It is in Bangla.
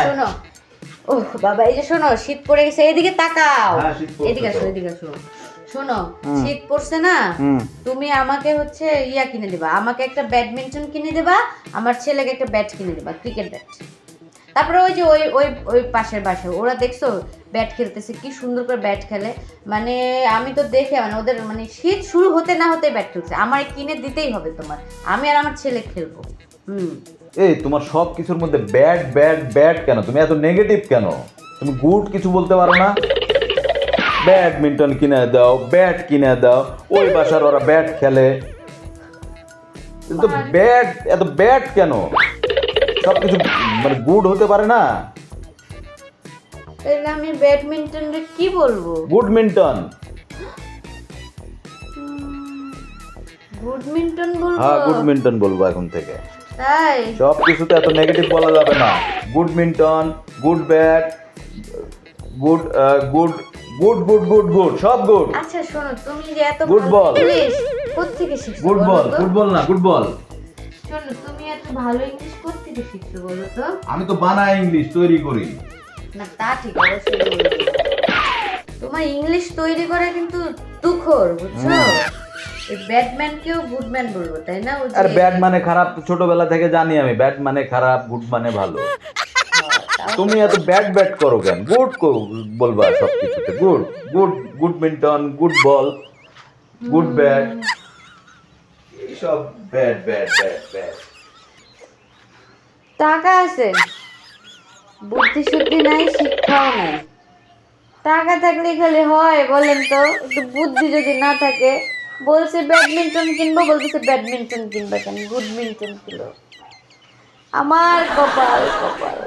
শোনো, ও বাবা, এই যে শোনো, শীত পড়ে গেছে, এদিকে তাকাও, এদিকে আসো, এদিকে আসো। শোনো, শীত পড়ছে না, তুমি আমাকে হচ্ছে ইয়া কিনে দিবা, আমাকে একটা ব্যাডমিন্টন কিনে দিবা, আমার ছেলেকে একটা ব্যাট কিনে দিবা, ক্রিকেট ব্যাট। তারপরে ওই যে ওই ওই ওই পাশের বাসায় ওরা দেখছো ব্যাট খেলতেছে, কি সুন্দর করে ব্যাট খেলে, মানে আমি তো দেখে মানে ওদের মানে শীত শুরু হতে না হতে ব্যাট খেলছে, আমার কিনে দিতেই হবে তোমার, আমি আর আমার ছেলে খেলবো। এই তোমার সব কিছুর মধ্যে ব্যাড ব্যাড ব্যাড কেন? তুমি এত নেগেটিভ কেন? তুমি গুড কিছু বলতে পারো না? ব্যাডমিন্টন কিনে দাও, ব্যাট কিনে দাও, ওই বাসার ওরা ব্যাট খেলে, কিন্তু ব্যাট, এত ব্যাট কেন? সব কিছু মানে গুড হতে পারে না? তাহলে আমি ব্যাডমিন্টন কি বলবো? গুডমিন্টন। গুডমিন্টন বলবো? হ্যাঁ, গুডমিন্টন বলবো এখন থেকে। তাই? সব কিছুতে এত নেগেটিভ বলা যাবে না। Goodminton, good bat, good good good good good good, সব গুড। আচ্ছা শোনো, তুমি যে এত গুড ভালো বল। ইংলিশ কোত্থেকে শিখছো গুড বলো বল, তো? ফুটবল না, গুড বল। শোনো, তুমি এত ভালো ইংলিশ কোত্থেকে শিখছো বলো তো? আমি তো বানাই ইংলিশ তৈরি করি। না তা ঠিক, অবশ্যই বলবো। তোমার ইংলিশ তৈরি করে কিন্তু তুখর, বুঝছো? এই ব্যাটম্যানকেও গুডম্যান বলবো, তাই না? ও যে- আর ব্যাড মানে খারাপ, ছোটবেলা থেকে জানি আমি, ব্যাড মানে খারাপ, গুড মানে ভালো। তাও- তুমি এত ব্যাড ব্যাড করো কেন? গুড বলবা সব কিছুতে, good good, goodminton, good ball, good bat, এইসব ব্যাড ব্যাড ব্যাড ব্যাড। টাকা আছে, বুদ্ধি শুদ্ধি নাই, শিক্ষাও নাই। টাকা থাকলে খালি হয় বলেন তো? একটু বুদ্ধি যদি না থাকে, বলছে ব্যাডমিন্টন কিনবো, বলতেছে ব্যাডমিন্টন কিনবা কেন, গুডমিন্টন কিনো। আমার কপাল কপাল।